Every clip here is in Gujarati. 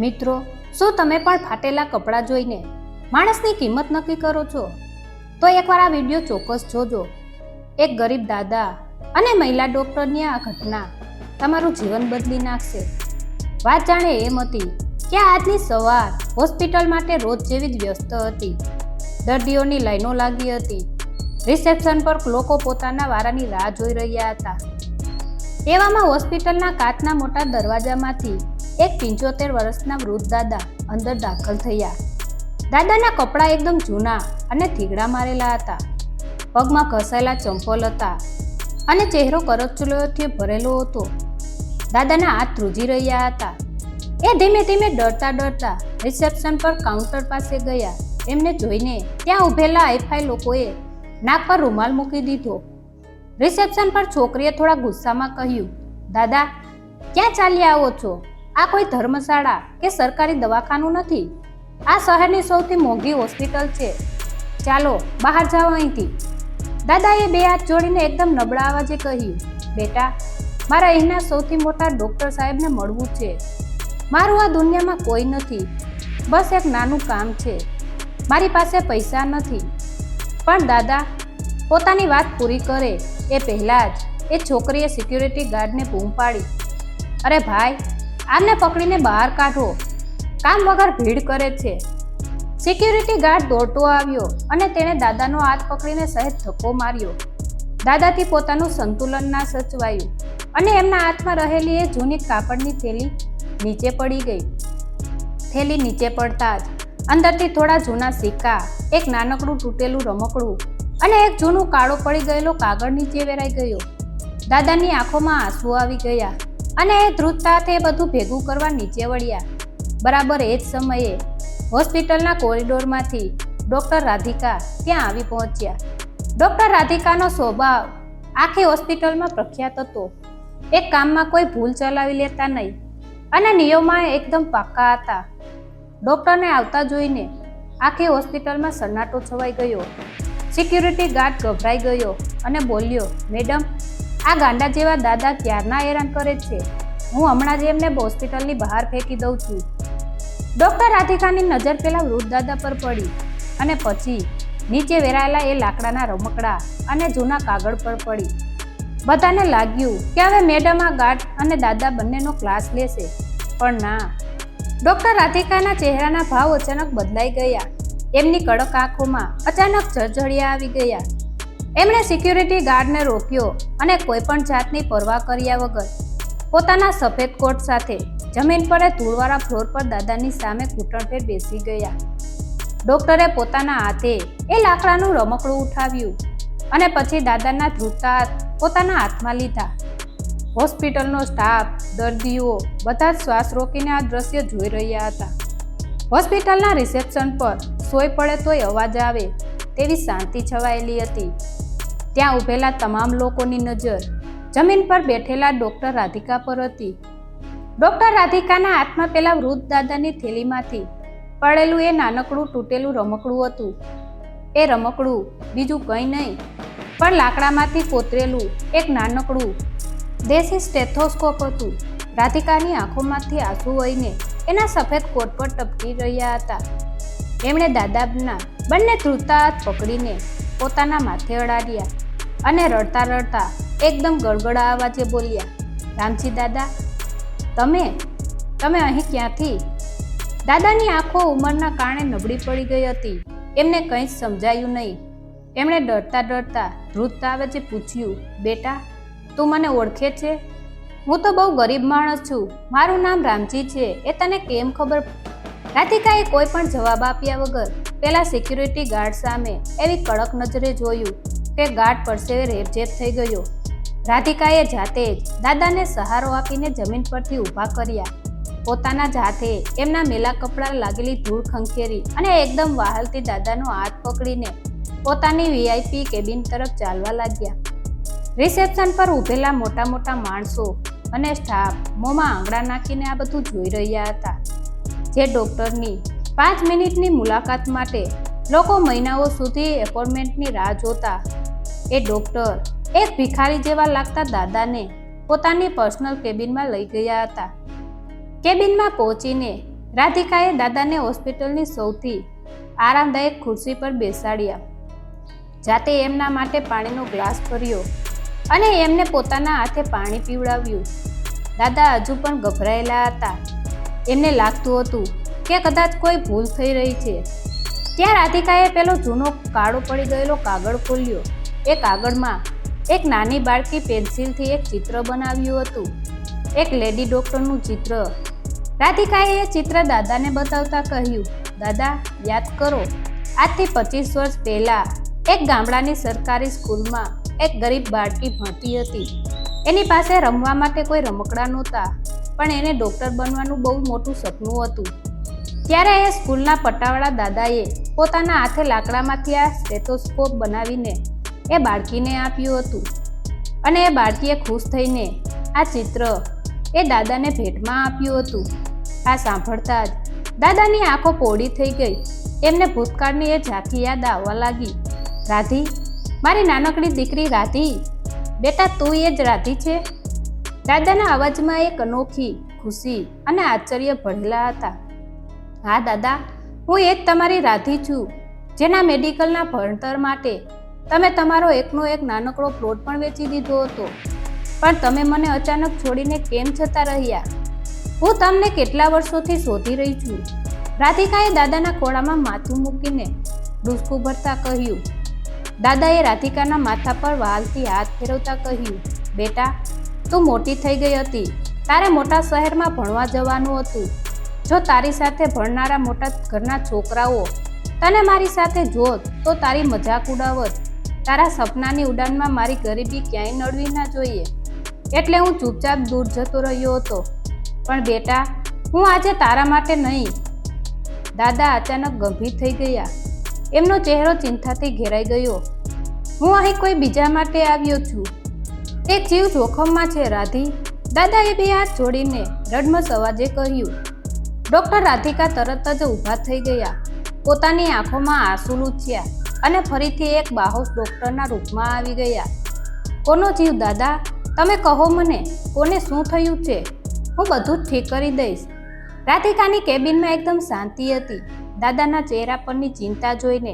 મિત્રો, શું તમે પણ ફાટેલા કપડાં જોઈને માણસની કિંમત નક્કી કરો છો? તો એકવાર આ વિડીયો ચોક્કસ જોજો. એક ગરીબ દાદા અને મહિલા ડોક્ટરની આ ઘટના તમારું જીવન બદલી નાખશે. વાત જાણે એમ હતી કે આજની સવાર હોસ્પિટલ માટે રોજ જેવી જ વ્યસ્ત હતી. દર્દીઓની લાઈનો લાગી હતી. રિસેપ્શન પર લોકો પોતાના વારાની રાહ જોઈ રહ્યા હતા. એવામાં હોસ્પિટલના કાચના મોટા દરવાજામાંથી એક 75 વર્ષના વૃદ્ધ દાદા અંદર દાખલ થયા. દાદાના કપડાં એકદમ જૂના અને થીગડા મારેલા હતા. પગમાં ઘસાયેલા ચંપલ હતા અને ચહેરો કરચલીઓથી ભરેલો હતો. દાદાના હાથ ધ્રુજી રહ્યા હતા. એ ધીમે ધીમે ડરતા રિસેપ્શન પર કાઉન્ટર પાસે ગયા. એમને જોઈને ત્યાં ઊભેલા હાઈફાઈ લોકોએ નાક પર રૂમાલ મૂકી દીધો. રિસેપ્શન પર છોકરીએ થોડા ગુસ્સામાં કહ્યું, દાદા, ક્યાં ચાલી આવો છો? આ કોઈ ધર્મશાળા કે સરકારી દવાખાનું નથી. આ શહેરની સૌથી મોંઘી હોસ્પિટલ છે. ચાલો બહાર જાઓ અહીંથી. દાદાએ બે હાથ જોડીને એકદમ નબળા અવાજે કહ્યું, બેટા, મારા અહીંના સૌથી મોટા ડોક્ટર સાહેબને મળવું છે. મારું આ દુનિયામાં કોઈ નથી. બસ એક નાનું કામ છે. મારી પાસે પૈસા નથી. પણ દાદા પોતાની વાત પૂરી કરે એ પહેલાં જ એ છોકરીએ સિક્યુરિટી ગાર્ડને બૂમ પાડી, અરે ભાઈ, આમને પકડીને બહાર કાઢો. કામ વગર ભીડ કરે છે. સિક્યુરિટી ગાર્ડ દોડતો આવ્યો અને તેણે દાદાનો હાથ પકડીને સહેજ ધક્કો માર્યો. દાદાથી પોતાનું સંતુલન ના સચવાયું અને એમના હાથમાં રહેલી એ જૂની કાપડની થેલી નીચે પડી ગઈ. થેલી નીચે પડતા જ અંદરથી થોડા જૂના સિક્કા, એક નાનકડું તૂટેલું રમકડું અને એક જૂનું કાળો પડી ગયેલો કાગળ નીચે વેરાઈ ગયો. દાદાની આંખોમાં આંસુ આવી ગયા અને એ ધ્રુજતાથી બધું ભેગું કરવા નીચે વળ્યા. બરાબર એ જ સમયે હોસ્પિટલના કોરિડોરમાંથી ડૉક્ટર રાધિકા ત્યાં આવી પહોંચ્યા. ડૉક્ટર રાધિકાનો સ્વભાવ આખી હોસ્પિટલમાં પ્રખ્યાત હતો. એક કામમાં કોઈ ભૂલ ચલાવી લેતા નહીં અને નિયમોમાં એકદમ પાક્કા હતા. ડૉક્ટરને આવતા જોઈને આખી હોસ્પિટલમાં સન્નાટો છવાઈ ગયો. સિક્યુરિટી ગાર્ડ ગભરાઈ ગયો અને બોલ્યો, મેડમ, આ ગાંડા જેવા દાદા ક્યારના હેરાન કરે છે. હું હમણાં જ એમને હોસ્પિટલની બહાર ફેંકી દઉં છું. ડૉક્ટર રાધિકાની નજર પેલા વૃદ્ધ દાદા પર પડી અને પછી નીચે વેરાયેલા એ લાકડાના રમકડા અને જૂના કાગળ પર પડી. બધાને લાગ્યું કે હવે મેડમ આ ગાર્ડ અને દાદા બંનેનો ક્લાસ લેશે, પણ ના. ડૉક્ટર રાધિકાના ચહેરાના ભાવ અચાનક બદલાઈ ગયા. એમની કડક આંખોમાં અચાનક જળજળિયા આવી ગયા. એમણે સિક્યુરિટી ગાર્ડને રોક્યો અને કોઈ પણ જાતની પરવા કર્યા વગર પોતાના સફેદ કોટ સાથે જમીન પર ધૂળવાળા ફ્લોર પર દાદાની સામે ઘૂંટણભેર બેસી ગયા. ડૉક્ટરે પોતાના હાથે એ લાકડાનું રમકડું ઉઠાવ્યું અને પછી દાદાના ધ્રુજતા હાથ પોતાના હાથમાં લીધા. હોસ્પિટલનો સ્ટાફ, દર્દીઓ બધા જ શ્વાસ રોકીને આ દ્રશ્ય જોઈ રહ્યા હતા. હોસ્પિટલના રિસેપ્શન પર સોય પડે તોય અવાજ આવે તેવી શાંતિ છવાયેલી હતી. ત્યાં ઊભેલા તમામ લોકોની નજર જમીન પર બેઠેલા ડૉક્ટર રાધિકા પર હતી. ડૉક્ટર રાધિકાના હાથમાં પેલા વૃદ્ધ દાદાની થેલીમાંથી પડેલું એ નાનકડું તૂટેલું રમકડું હતું. એ રમકડું બીજું કંઈ નહીં પણ લાકડામાંથી કોતરેલું એક નાનકડું દેશી સ્ટેથોસ્કોપ હતું. રાધિકાની આંખોમાંથી આંસુ વહીને એના સફેદ કોટ પર ટપકી રહ્યા હતા. એમણે દાદાના બંને ધ્રુજતા હાથ પકડીને પોતાના માથે અડાડ્યા અને રડતા એકદમ ગળગળા અવાજે બોલ્યા, રામજી દાદા, તમે અહીં ક્યાંથી? દાદાની આંખો ઉંમરના કારણે નબળી પડી ગઈ હતી. એમને કંઈ જ સમજાયું નહીં. એમણે ડરતા ધ્રુજતા અવાજે પૂછ્યું, બેટા, તું મને ઓળખે છે? હું તો બહુ ગરીબ માણસ છું. મારું નામ રામજી છે. એ તને કેમ ખબર? રાધિકાએ કોઈ પણ જવાબ આપ્યા વગર પેલા સિક્યુરિટી ગાર્ડ સામે એવી કડક નજરે જોયું કે ગાર્ડ પરસેવે રેબઝેબ થઈ ગયો. રાધિકાએ જાતે જ દાદાને સહારો આપીને જમીન પરથી ઊભા કર્યા. પોતાના જ હાથે એમના મેલા કપડાં લાગેલી ધૂળ ખંખેરી અને એકદમ વહાલથી દાદાનો હાથ પકડીને પોતાની વીઆઈપી કેબિન તરફ ચાલવા લાગ્યા. રિસેપ્શન પર ઊભેલા મોટા માણસો અને સ્ટાફ મોંમાં આંગળા નાખીને આ બધું જોઈ રહ્યા હતા. જે ડૉક્ટરની 5 મિનિટની મુલાકાત માટે લોકો મહિનાઓ સુધી એપોઇન્ટમેન્ટની રાહ જોતા, એ ડૉક્ટર એક ભિખારી જેવા લાગતા દાદાને પોતાની પર્સનલ કેબિનમાં લઈ ગયા હતા. કેબિનમાં પહોંચીને રાધિકાએ દાદાને હોસ્પિટલની સૌથી આરામદાયક ખુરશી પર બેસાડ્યા. જાતે એમના માટે પાણીનો ગ્લાસ ભર્યો અને એમને પોતાના હાથે પાણી પીવડાવ્યું. દાદા હજુ પણ ગભરાયેલા હતા. એમને લાગતું હતું કે કદાચ કોઈ ભૂલ થઈ રહી છે. ત્યાં રાધિકાએ પેલો જૂનો કાળો પડી ગયેલો કાગળ ખોલ્યો. એ કાગળમાં એક નાની બાળકી પેન્સિલથી એક ચિત્ર બનાવ્યું હતું, એક લેડી ડોક્ટરનું ચિત્ર. રાધિકાએ એ ચિત્ર દાદાને બતાવતા કહ્યું, દાદા, યાદ કરો, આજથી 25 વર્ષ પહેલા એક ગામડાની સરકારી સ્કૂલમાં એક ગરીબ બાળકી ભણતી હતી. એની પાસે રમવા માટે કોઈ રમકડા નહોતા, પણ એને ડૉક્ટર બનવાનું બહુ મોટું સપનું હતું. ત્યારે એ સ્કૂલના પટ્ટાવાળા દાદાએ પોતાના હાથે લાકડામાંથી આ સ્ટેથોસ્કોપ બનાવીને એ બાળકીને આપ્યું હતું અને એ બાળકીએ ખુશ થઈને આ ચિત્ર એ દાદાને ભેટમાં આપ્યું હતું. આ સાંભળતા જ દાદાની આંખો પોળી થઈ ગઈ. એમને ભૂતકાળની એ ઝાંખી યાદ આવવા લાગી. રાધી, મારી નાનકડી દીકરી રાધી, બેટા તું એ જ રાધી છે? દાદાના અવાજમાં એક અનોખી ખુશી અને આશ્ચર્ય ભરેલા હતા. હા દાદા, હું એ જ તમારી રાધી છું, જેના મેડિકલના ભણતર માટે તમે તમારો એકનો એક નાનકડો પ્લોટ પણ વેચી દીધો હતો. પણ તમે મને અચાનક છોડીને કેમ જતા રહ્યા? હું તમને કેટલા વર્ષોથી શોધી રહી છું. રાધિકાએ દાદાના ખોળામાં માથું મૂકીને ડૂસકું ભરતા કહ્યું. દાદાએ રાધિકાના માથા પર વહાલથી હાથ ફેરવતા કહ્યું, બેટા, તું મોટી થઈ ગઈ હતી. તારે મોટા શહેરમાં ભણવા જવાનું હતું. જો તારી સાથે ભણનારા મોટા ઘરના છોકરાઓ તને મારી સાથે જોત તો તારી મજાક ઉડાવત. તારા સપનાની ઉડાનમાં મારી ગરીબી ક્યાંય નડવી ના જોઈએ. એટલે હું ચૂપચાપ દૂર જતો રહ્યો હતો. પણ બેટા, હું આજે તારા માટે નહીં. દાદા અચાનક ગંભીર થઈ ગયા. એમનો ચહેરો ચિંતાથી ઘેરાઈ ગયો. હું અહીં કોઈ બીજા માટે આવ્યો છું. એક જીવ જોખમમાં છે રાધી. દાદાએ બે હાથ જોડીને રડમસ અવાજે કહ્યું. ડૉક્ટર રાધિકા તરત જ ઊભા થઈ ગયા. પોતાની આંખોમાં આંસુ લૂછ્યા અને ફરીથી એક બાહોશ ડૉક્ટરના રૂપમાં આવી ગયા. કોનો જીવ દાદા? તમે કહો મને, કોને શું થયું છે? હું બધું જ ઠીક કરી દઈશ. રાધિકાની કેબિનમાં એકદમ શાંતિ હતી. દાદાના ચહેરા પરની ચિંતા જોઈને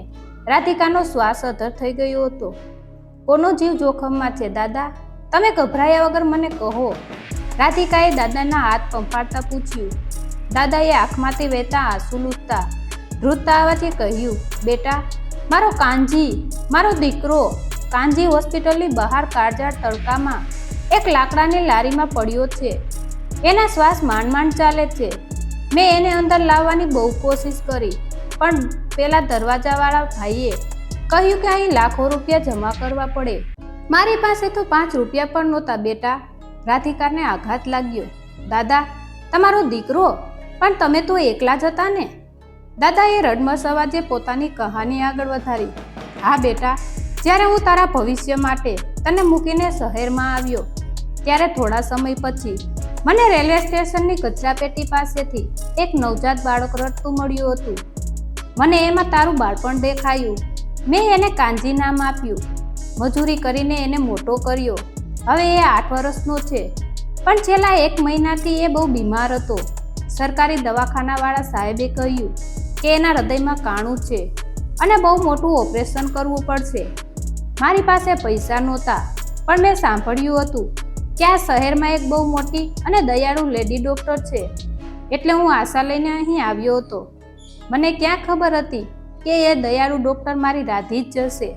રાધિકાનો શ્વાસ અધર થઈ ગયો હતો. કોનો જીવ જોખમમાં છે દાદા? તમે ગભરાયા વગર મને કહો. રાધિકાએ દાદાના હાથ પંપાળતા પૂછ્યું. દાદાએ આંખમાંથી વહેતા આંસુ લૂછતા ધ્રુજતા અવાજે કહ્યું, બેટા, મારો કાનજી, મારો દીકરો કાનજી હોસ્પિટલની બહાર કાળઝાળ તડકામાં એક લાકડાની લારીમાં પડ્યો છે. એના શ્વાસ માંડ માંડ ચાલે છે. મેં એને અંદર લાવવાની બહુ કોશિશ કરી, પણ પેલા દરવાજાવાળા ભાઈએ કહ્યું કે અહીં લાખો રૂપિયા જમા કરવા પડે. મારી પાસે તો 5 રૂપિયા પણ નહોતા બેટા. રાધિકાને આઘાત લાગ્યો. દાદા, તમારો દીકરો, પણ તમે તો એકલા જ હતા ને? દાદાએ રડમસ અવાજે પોતાની કહાની આગળ વધારી. હા બેટા, જ્યારે હું તારા ભવિષ્ય માટે તને મૂકીને શહેરમાં આવ્યો, ત્યારે થોડા સમય પછી મને રેલવે સ્ટેશનની કચરાપેટી પાસેથી એક નવજાત બાળક રડતું મળ્યું હતું. મને એમાં તારું બાળપણ દેખાયું. મેં એને કાનજી નામ આપ્યું. મજૂરી કરીને એને મોટો કર્યો. હવે એ 8 વર્ષનો છે, પણ છેલ્લા 1 મહિનાથી એ બહુ બીમાર હતો. સરકારી દવાખાનાવાળા સાહેબે કહ્યું કે એના હૃદયમાં કાણું છે અને બહુ મોટું ઓપરેશન કરવું પડશે. મારી પાસે પૈસા નહોતા, પણ મેં સાંભળ્યું હતું કે આ શહેરમાં એક બહુ મોટી અને દયાળુ લેડી ડૉક્ટર છે, એટલે હું આશા લઈને અહીં આવ્યો હતો. મને ક્યાં ખબર હતી કે એ દયાળુ ડૉક્ટર મારી રાધી જ જશે.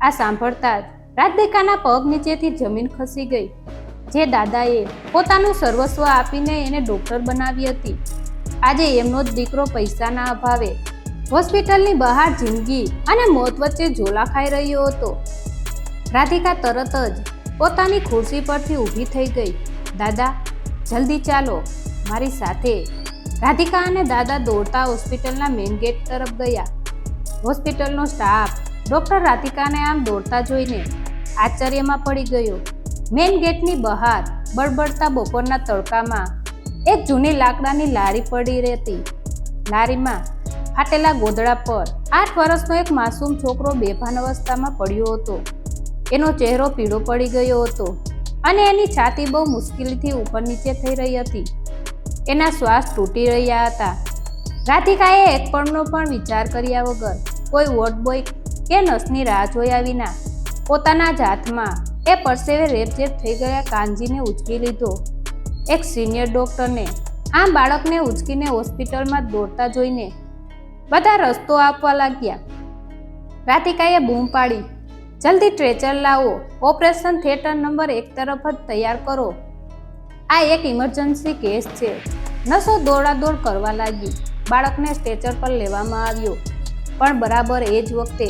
આ સાંભળતા જ રાધિકાના પગ નીચેથી જમીન ખસી ગઈ. જે દાદાએ પોતાનું સર્વસ્વ આપીને એને ડૉક્ટર બનાવી હતી, આજે એમનો જ દીકરો પૈસાના અભાવે હોસ્પિટલની બહાર જિંદગી અને મોત વચ્ચે ઝોલા ખાઈ રહ્યો હતો. રાધિકા તરત જ પોતાની ખુરશી પરથી ઊભી થઈ ગઈ. દાદા, જલ્દી ચાલો મારી સાથે. રાધિકા અને દાદા દોડતા હોસ્પિટલના મેઇન ગેટ તરફ ગયા. હોસ્પિટલનો સ્ટાફ ડૉક્ટર રાધિકાને આમ દોડતા જોઈને આશ્ચર્યમાં પડી ગયો. મેઇન ગેટની બહાર બળબડતા બપોરના તડકામાં એક જૂની લાકડાની લારી પડી રહેતી. લારીમાં ફાટેલા ગોદડા પર 8 વર્ષનો એક માસૂમ છોકરો બેભાન અવસ્થામાં પડ્યો હતો. એનો ચહેરો પીળો પડી ગયો હતો અને એની છાતી બહુ મુશ્કેલીથી ઉપર નીચે થઈ રહી હતી. એના શ્વાસ તૂટી રહ્યા હતા. રાધિકાએ એક પળનો પણ વિચાર કર્યા વગર, કોઈ વોર્ડ બોય કે નર્સની રાહ જોયા વિના પોતાના જ હાથમાં એ પરસેવે રેપઝેપ થઈ ગયા કાનજીને ઉચકી લીધો. એક સિનિયર ડોક્ટરને આમ બાળકને ઉચકીને હોસ્પિટલમાં દોડતા જોઈને બધા રસ્તો આપવા લાગ્યા. રાધિકાએ બૂમ પાડી, જલ્દી સ્ટ્રેચર લાવો, ઓપરેશન થિયેટર નંબર 1 તરફ જ તૈયાર કરો. આ એક ઇમરજન્સી કેસ છે. નસો દોડાદોડ કરવા લાગી. બાળકને સ્ટ્રેચર પર લેવામાં આવ્યો. પણ બરાબર એ જ વખતે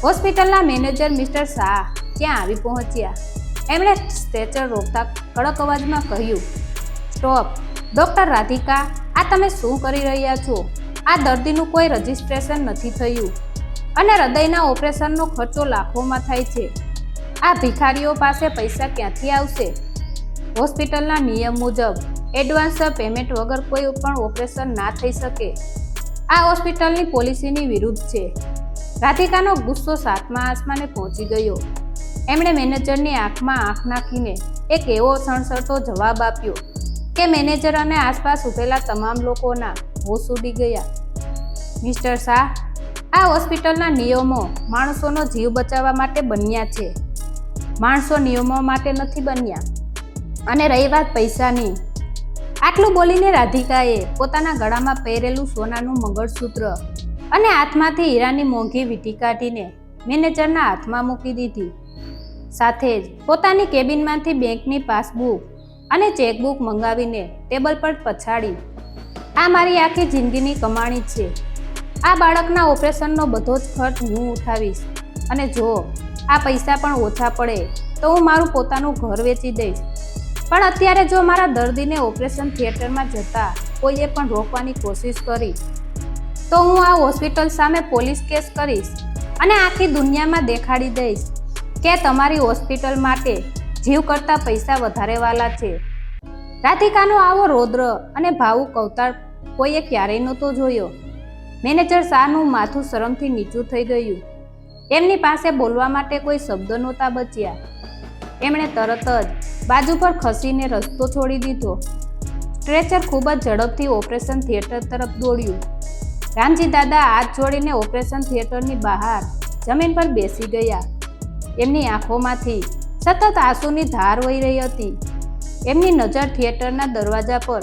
હોસ્પિટલના મેનેજર મિસ્ટર શાહ ત્યાં આવી પહોંચ્યા. એમણે સ્ટ્રેચર રોકતા કડક અવાજમાં કહ્યું, સ્ટોપ. ડૉક્ટર રાધિકા, આ તમે શું કરી રહ્યા છો? આ દર્દીનું કોઈ રજિસ્ટ્રેશન નથી થયું અને હૃદયના ઓપરેશનનો ખર્ચો લાખોમાં થાય છે. આ ભિખારીઓ પાસે પૈસા ક્યાંથી આવશે? હોસ્પિટલના નિયમ મુજબ એડવાન્સ પેમેન્ટ વગર કોઈ પણ ઓપરેશન ના થઈ શકે. આ હોસ્પિટલની પોલિસીની વિરુદ્ધ છે. રાધિકાનો ગુસ્સો 7મા આસમાને પહોંચી ગયો. એમણે મેનેજરની આંખમાં આંખ નાખીને એક એવો સણસણતો જવાબ આપ્યો કે મેનેજર અને આસપાસ ઊભેલા તમામ લોકોના હોશ ઉડી ગયા. મિસ્ટર શાહ, આ હોસ્પિટલના નિયમો માણસોનો જીવ બચાવવા માટે બન્યા છે. માણસો નિયમો માટે નથી બન્યા. અને રહી વાત પૈસાની, આટલું બોલીને રાધિકાએ પોતાના ગળામાં પહેરેલું સોનાનું મંગળસૂત્ર અને હાથમાંથી હીરાની મોંઘી વીંટી કાઢીને મેનેજરના હાથમાં મૂકી દીધી. સાથે જ પોતાની કેબિનમાંથી બેંકની પાસબુક અને ચેકબુક મંગાવીને ટેબલ પર પછાડી. આ મારી આખી જિંદગીની કમાણી છે. આ બાળકના ઓપરેશનનો બધો જ ખર્ચ હું ઉઠાવીશ. અને જો આ પૈસા પણ ઓછા પડે તો હું મારું પોતાનું ઘર વેચી દઈશ. પણ અત્યારે જો મારા દર્દીને ઓપરેશન થિયેટરમાં જતા કોઈએ પણ રોકવાની કોશિશ કરી તો હું આ હોસ્પિટલ સામે પોલીસ કેસ કરીશ અને આખી દુનિયામાં દેખાડી દઈશ કે તમારી હોસ્પિટલ માટે જીવ કરતાં પૈસા વધારે વાલા છે. રાધિકાનો આવો રૌદ્ર અને ભાવુક અવતાર કોઈએ ક્યારેય નહોતો જોયો. મેનેજર શાહનું માથું શરમથી નીચું થઈ ગયું. એમની પાસે બોલવા માટે કોઈ શબ્દ નહોતા બચ્યા. એમણે તરત જ બાજુ પર ખસીને રસ્તો છોડી દીધો. સ્ટ્રેચર ખૂબ જ ઝડપથી ઓપરેશન થિયેટર તરફ દોડ્યું. રામજી દાદા હાથ જોડીને ઓપરેશન થિયેટરની બહાર જમીન પર બેસી ગયા. એમની આંખોમાંથી સતત આંસુની ધાર વહી રહી હતી. એમની નજર થિયેટરના દરવાજા પર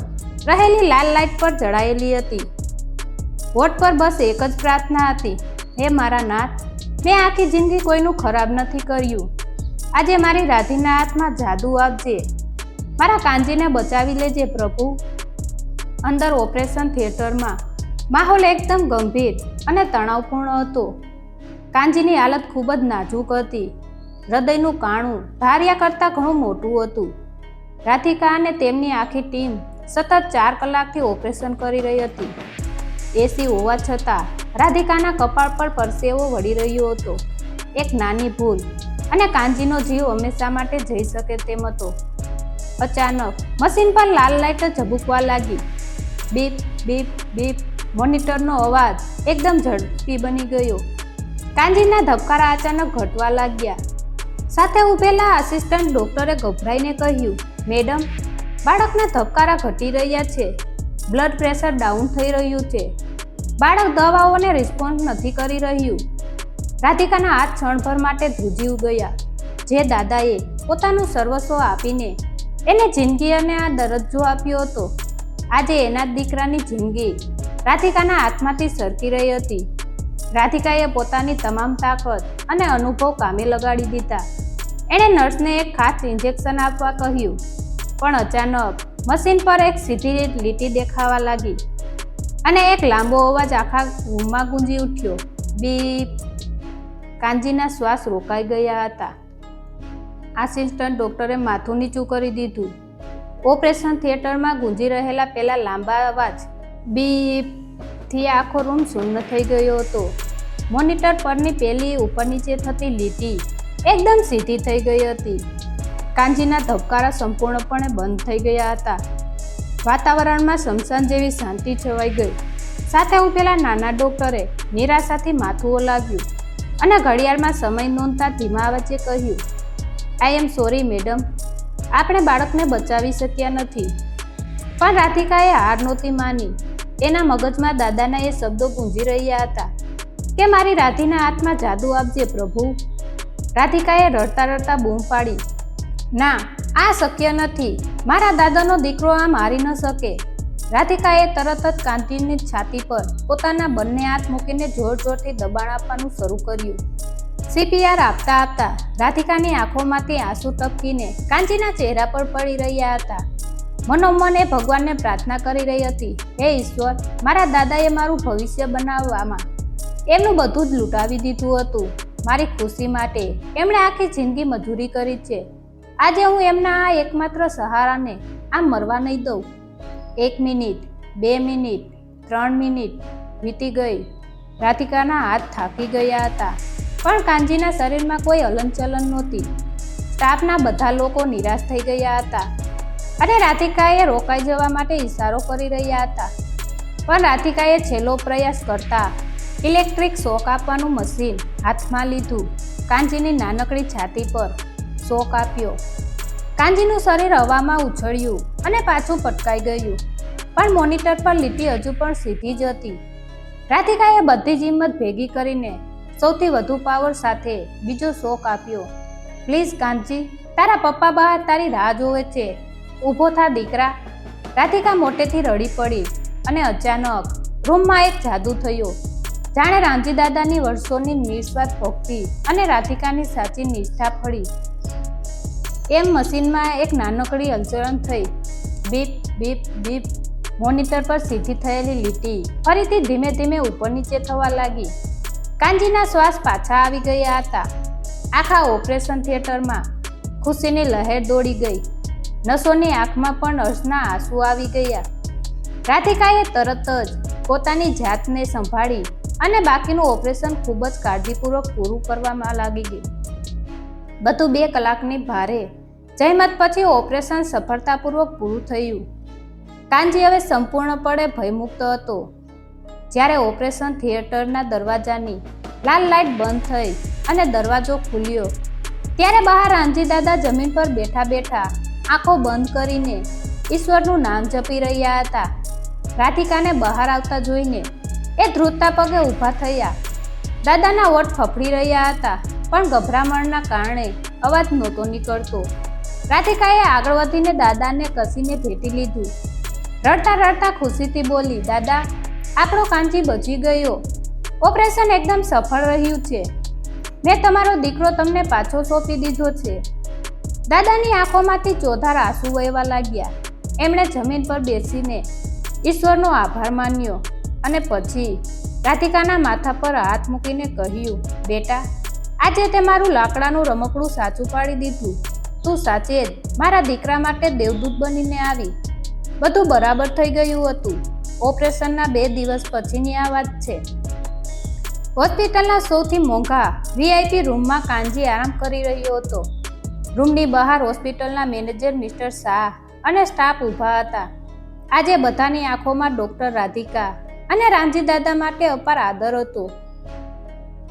રહેલી લાલ લાઇટ પર જડાયેલી હતી. હોઠ પર બસ એક જ પ્રાર્થના હતી, હે મારા નાથ, મેં આખી જિંદગી કોઈનું ખરાબ નથી કર્યું. આજે મારી રાધીના હાથમાં જાદુ આપજે. મારા કાનજીને બચાવી લેજે પ્રભુ. અંદર ઓપરેશન થિયેટરમાં માહોલ એકદમ ગંભીર અને તણાવપૂર્ણ હતો. કાનજીની હાલત ખૂબ જ નાજુક હતી. હૃદયનું કાણું ધાર્યા કરતાં ઘણું મોટું હતું. રાધિકા અને તેમની આખી ટીમ સતત 4 કલાકથી ઓપરેશન કરી રહી હતી. એસી હોવા છતાં રાધિકાના કપાળ પર પરસેવો વળી રહ્યો હતો. એક નાની ભૂલ અને કાનજીનો જીવ હંમેશા માટે જઈ શકે તેમ હતો. અચાનક મશીન પર લાલ લાઇટ ઝબૂકવા લાગી. Beep beep beep. મોનિટરનો અવાજ એકદમ ઝડપી બની ગયો. કાનજીના ધબકારા અચાનક ઘટવા લાગ્યા. સાથે ઊભેલા આસિસ્ટન્ટ ડોક્ટરે ગભરાઈને કહ્યું, મેડમ, બાળકના ધબકારા ઘટી રહ્યા છે. બ્લડ પ્રેશર ડાઉન થઈ રહ્યું છે. બાળક દવાઓને રિસ્પોન્સ નથી કરી રહ્યું. રાધિકાના હાથ ક્ષણભર માટે ધ્રુજી ગયા. જે દાદાએ પોતાનું સર્વસ્વ આપીને એને જિંદગી અને આ દરજ્જો આપ્યો હતો, આજે એના જ દીકરાની જિંદગી રાધિકાના હાથમાંથી સરકી રહી હતી. રાધિકાએ પોતાની તમામ તાકાત અને અનુભવ કામે લગાડી દીધા. એણે નર્સને એક ખાસ ઇન્જેક્શન આપવા કહ્યું. પણ અચાનક મશીન પર એક સીધી લીટી દેખાવા લાગી અને એક લાંબો અવાજ આખા રૂમમાં ગુંજી ઉઠ્યો, બીપ. કાનજીના શ્વાસ રોકાઈ ગયા હતા. આસિસ્ટન્ટ ડોક્ટરે માથું નીચું કરી દીધું. ઓપરેશન થિયેટરમાં ગુંજી રહેલા પેલા લાંબા અવાજ બીપથી આખો રૂમ શૂન્ય થઈ ગયો હતો. મોનિટર પરની પેલી ઉપર નીચે થતી લીટી એકદમ સીધી થઈ ગઈ હતી. કાનજીના ધબકારા સંપૂર્ણપણે બંધ થઈ ગયા હતા. વાતાવરણમાં શમશાન જેવી શાંતિ છવાઈ ગઈ. સાથે ઊભેલા નાના ડોક્ટરે નિરાશાથી માથું ઓલાવ્યું અને ઘડિયાળમાં સમય નોંધતા ધીમા અવાજે કહ્યું, આઈ એમ સોરી મેડમ, આપણે બાળકને બચાવી શક્યા નથી. પણ રાધિકાએ હાર નહોતી માની. એના મગજમાં દાદાના એ શબ્દો ગુંજી રહ્યા હતા કે મારી રાધીના હાથમાં જાદુ આપજે પ્રભુ. રાધિકાએ રડતા રડતા બૂમ પાડી, ના, આ શક્ય નથી. મારા દાદાનો દીકરો આમ હારી ન શકે. રાધિકાએ તરત જ કાંચીની છાતી પર પોતાના બંને હાથ મૂકીને જોર જોરથી દબાણ આપવાનું શરૂ કર્યું. CPR આપતા આપતા રાધિકાની આંખોમાંથી આંસુ ટપકીને કાંચીના ચહેરા પર પડી રહ્યા હતા. મનોમન એ ભગવાનને પ્રાર્થના કરી રહી હતી, હે ઈશ્વર, મારા દાદાએ મારું ભવિષ્ય બનાવવામાં એમનું બધું જ લૂંટાવી દીધું હતું. મારી ખુશી માટે એમણે આખી જિંદગી મજૂરી કરી છે. આજે હું એમના આ એકમાત્ર સહારાને આમ મરવા નહીં દઉં. 1 મિનિટ, 2 મિનિટ, 3 મિનિટ વીતી ગઈ. રાધિકાના હાથ થાકી ગયા હતા, પણ કાંજીના શરીરમાં કોઈ હલનચલન નહોતી. સ્ટાફના બધા લોકો નિરાશ થઈ ગયા હતા અને રાધિકાએ રોકાઈ જવા માટે ઈશારો કરી રહ્યા હતા. પણ રાધિકાએ છેલ્લો પ્રયાસ કરતા ઇલેક્ટ્રિક શોક આપવાનું મશીન હાથમાં લીધું. કાંજીની નાનકડી છાતી પર શોક આપ્યો. કાંજીનું શરીર હવામાં ઉછળ્યું અને પાછું પટકાઈ ગયું, પણ મોનિટર પર લીટી હજુ પણ સીધી જ હતી. રાધિકાએ બધી જ હિંમત ભેગી કરીને સૌથી વધુ પાવર સાથે બીજો શોક આપ્યો. પ્લીઝ કાંજી, તારા પપ્પા બહાર તારી રાહ જોવે છે. ઊભો થા દીકરા. રાધિકા મોટેથી રડી પડી અને અચાનક રૂમમાં એક જાદુ થયો. જાણે રામજી દાદાની વર્ષોની નિસ્વાર્થ ભક્તિ અને રાધિકાની સાચી નિષ્ઠા ફળી એમ મશીનમાં એક નાનકડી હલચલન થઈ. Beep beep beep. મોનિટર પર સીધી થયેલી લીટી ફરીથી ધીમે ધીમે ઉપર નીચે થવા લાગી. કાંજીના શ્વાસ પાછા આવી ગયા હતા. આખા ઓપરેશન થિયેટરમાં ખુશીની લહેર દોડી ગઈ. નસોની આંખમાં પણ હર્ષના આંસુ આવી ગયા. રાધિકાએ તરત જ પોતાની જાતને સંભાળી અને બાકીનું ઓપરેશન ખૂબ જ કાળજીપૂર્વક પૂરું કરવામાં લાગી ગઈ. બધું 2 કલાકની ભારે જહેમત પછી ઓપરેશન સફળતાપૂર્વક પૂરું થયું. કાંજી હવે સંપૂર્ણપણે ભયમુક્ત હતો. જ્યારે ઓપરેશન થિયેટરના દરવાજાની લાલ લાઇટ બંધ થઈ અને દરવાજો ખુલ્યો, ત્યારે બહાર રામજી દાદા જમીન પર બેઠા બેઠા આંખો બંધ કરીને ઈશ્વરનું નામ જપી રહ્યા હતા. રાધિકાને બહાર આવતા જોઈને એ ધ્રુજતા પગે ઊભા થયા. દાદાના હોઠ ફફડી રહ્યા હતા, પણ ગભરામણના કારણે અવાજ નહોતો નીકળતો. રાધિકાએ આગળ વધીને દાદાને કસીને ભેટી લીધું. રડતા રડતા ખુશીથી બોલી, દાદા, આપણો કાંજી બચી ગયો. ઓપરેશન એકદમ સફળ રહ્યું છે. મેં તમારો દીકરો તમને પાછો સોંપી દીધો છે. દાદાની આંખોમાંથી ચોધાર આંસુ વહેવા લાગ્યા. એમણે જમીન પર બેસીને ઈશ્વરનો આભાર માન્યો અને પછી રાધિકાના માથા પર હાથ મૂકીને કહ્યું, બેટા, આજે તે મારું લાકડાનું રમકડું સાચું પાડી દીધું. તું સાચે જ મારા દીકરા માટે દેવદૂત બનીને આવી. બધું બરાબર થઈ ગયું હતું. ઓપરેશનના 2 દિવસ પછીની આ વાત છે. હોસ્પિટલના સૌથી મોંઘા VIP રૂમમાં કાંજી આરામ કરી રહ્યો હતો. રૂમની બહાર હોસ્પિટલના મેનેજર મિસ્ટર શાહ અને સ્ટાફ ઊભા હતા. આજે બધાની આંખોમાં ડૉક્ટર રાધિકા અને રામજી દાદા માટે અપાર આદર હતો.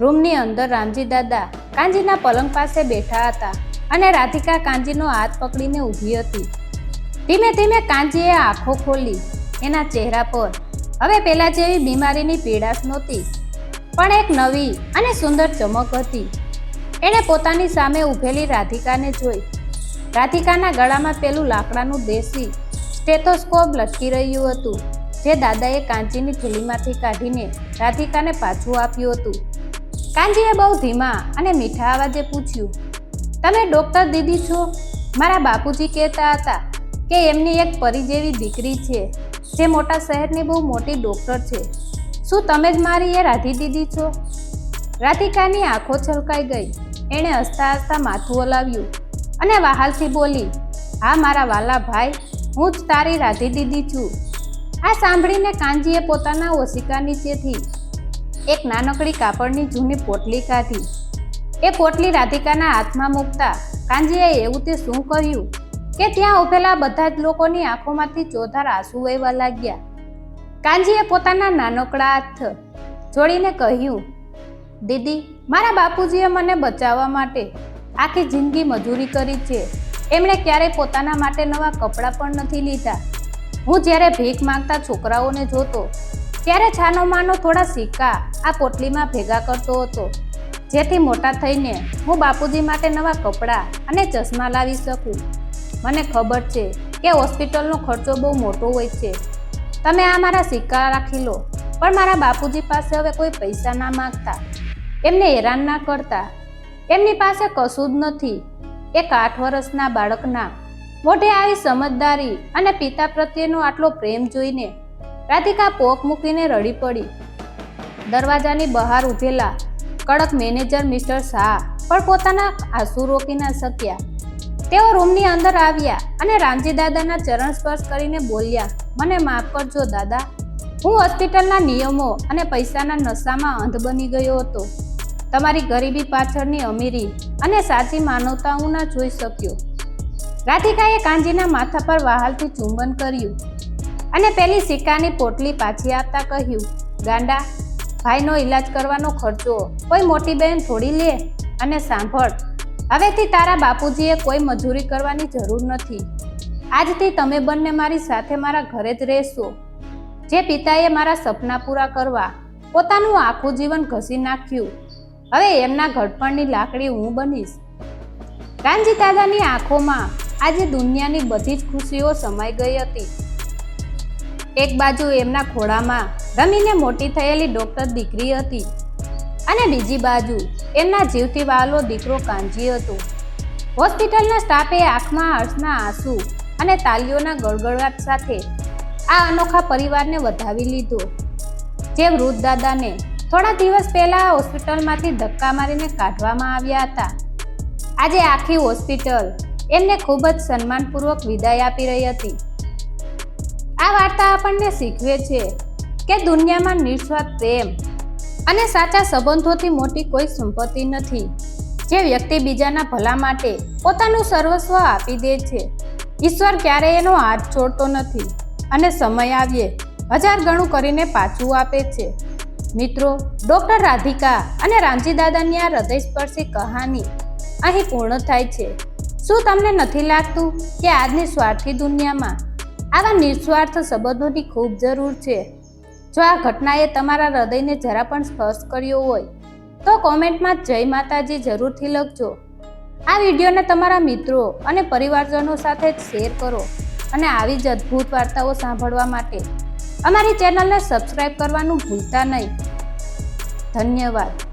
રૂમની અંદર રામજી દાદા કાંજીના પલંગ પાસે બેઠા હતા અને રાધિકા કાંજીનો હાથ પકડીને ઊભી હતી. ધીમે ધીમે કાંજીએ આંખો ખોલી. એના ચહેરા પર હવે પેલા જેવી બીમારીની પીડાશ નહોતી, પણ એક નવી અને સુંદર ચમક હતી. એણે પોતાની સામે ઊભેલી રાધિકાને જોઈ. રાધિકાના ગળામાં પેલું લાકડાનું દેશી સ્ટેથોસ્કોપ લટકી રહ્યું હતું, જે દાદાએ કાંચીની થેલીમાંથી કાઢીને રાધિકાને પાછું આપ્યું હતું. કાંજીએ બહુ ધીમા અને મીઠા અવાજે પૂછ્યું, તમે ડૉક્ટર દીદી છો? મારા બાપુજી કહેતા હતા કે એમની એક પરી જેવી દીકરી છે, જે મોટા શહેરની બહુ મોટી ડૉક્ટર છે. શું તમે જ મારી એ રાધી દીદી છો? રાધિકાની આંખો છલકાઈ ગઈ. એણે હસતા હસતા માથું હલાવ્યું અને વહાલથી બોલી, હા મારા વાલા ભાઈ, હું જ તારી રાધી દીદી છું. આ સાંભળીને કાંજીએ પોતાના ઓશિકા નીચેથી એક નાનકડી કાપડની જૂની પોટલી કાઢી. એ પોટલી રાધિકાના હાથમાં મૂકતા કાંજીએ એવું તે શું કર્યું કે ત્યાં ઊભેલા બધા જ લોકોની આંખોમાંથી ચોધાર આંસુ વહેવા લાગ્યા. કાંજીએ પોતાના નાનકડા હાથ જોડીને કહ્યું, દીદી, મારા બાપુજીએ મને બચાવવા માટે આખી જિંદગી મજૂરી કરી છે. એમણે ક્યારેય પોતાના માટે નવા કપડાં પણ નથી લીધા. હું જ્યારે ભીખ માંગતા છોકરાઓને જોતો ત્યારે છાનો માનો થોડા સિક્કા આ પોટલીમાં ભેગા કરતો હતો, જેથી મોટા થઈને હું બાપુજી માટે નવા કપડાં અને ચશ્મા લાવી શકું. મને ખબર છે કે હોસ્પિટલનો ખર્ચો બહુ મોટો હોય છે. તમે આ મારા સિક્કા રાખી લો, પણ મારા બાપુજી પાસે હવે કોઈ પૈસા ના માંગતા, એમને હેરાન ના કરતા. એમની પાસે કશું જ નથી. એક 8 વર્ષના બાળકના મોઢે આવી સમજદારી અને પિતા પ્રત્યેનો આટલો પ્રેમ જોઈને રાધિકા પોક મૂકીને રડી પડી. દરવાજાની બહાર ઊભેલા કડક મેનેજર મિસ્ટર શાહ પણ પોતાના આંસુ રોકી ના શક્યા. તેઓ રૂમની અંદર આવ્યા અને રામજી દાદાના ચરણ સ્પર્શ કરીને બોલ્યા, મને માફ કરજો દાદા, હું હોસ્પિટલના નિયમો અને પૈસાના નશામાં અંધ બની ગયો હતો. તમારી ગરીબી પાછળની અમીરી અને સાચી માનવતા હું ના જોઈ શક્યો. રાધિકાએ કાંજીના માથા પર વહાલથી ચુંબન કર્યું અને પેલી સિક્કાની પોટલી પાછી આપતા કહ્યું, ગાંડા, ભાઈનો ઈલાજ કરવાનો ખર્ચો કોઈ મોટી બહેન થોડી લે. અને સાંભળ, હવેથી તારા બાપુજીએ કોઈ મજૂરી કરવાની જરૂર નથી. આજથી તમે બંને મારી સાથે મારા ઘરે જ રહેશો. જે પિતાએ મારા સપના પૂરા કરવા પોતાનું આખું જીવન ઘસી નાખ્યું, હવે એમના ઘડપણની લાકડી હું બનીશ. કાનજી દાદાની આંખોમાં આજે દુનિયાની બધી જ ખુશીઓ સમાઈ ગઈ હતી. એક બાજુ એમના ખોળામાં રમીને મોટી થયેલી ડોક્ટર દીકરી હતી અને બીજી બાજુ એમના જીવથી વહાલો દીકરો કાનજી હતો. હોસ્પિટલના સ્ટાફે આંખમાં હર્ષના આંસુ અને તાલીઓના ગળગળાટ સાથે આ અનોખા પરિવારને વધાવી લીધો. જે વૃદ્ધ દાદાને થોડા દિવસ પહેલા હોસ્પિટલમાંથી ધક્કા મારીને કાઢવામાં આવ્યા હતા, આજે આખી હોસ્પિટલ એમને ખૂબ જ સન્માનપૂર્વક વિદાય આપી રહી હતી. આ વાર્તા આપણને શીખવે છે કે દુનિયામાં નિસ્વાર્થ પ્રેમ અને સાચા સંબંધોથી મોટી કોઈ સંપત્તિ નથી. જે વ્યક્તિ બીજાના ભલા માટે પોતાનું સર્વસ્વ આપી દે છે, ઈશ્વર ક્યારેય એનો હાથ છોડતો નથી અને સમય આવ્યે 1000 ગણું કરીને પાછું આપે છે. મિત્રો, ડોક્ટર રાધિકા અને રામજી દાદાની આ હૃદયસ્પર્શી કહાની અહીં પૂર્ણ થાય છે. શું તમને નથી લાગતું કે આજની સ્વાર્થી દુનિયામાં આવા નિસ્વાર્થ સંબંધોની ખૂબ જરૂર છે? જો આ ઘટનાએ તમારા હૃદયને જરા પણ સ્પર્શ કર્યો હોય તો કોમેન્ટમાં જય માતાજી જરૂરથી લખજો. આ વિડીયોને તમારા મિત્રો અને પરિવારજનો સાથે શેર કરો અને આવી જ અદ્ભુત વાર્તાઓ સાંભળવા માટે અમારી ચેનલને સબસ્ક્રાઇબ કરવાનું ભૂલતા નહીં. ધન્યવાદ.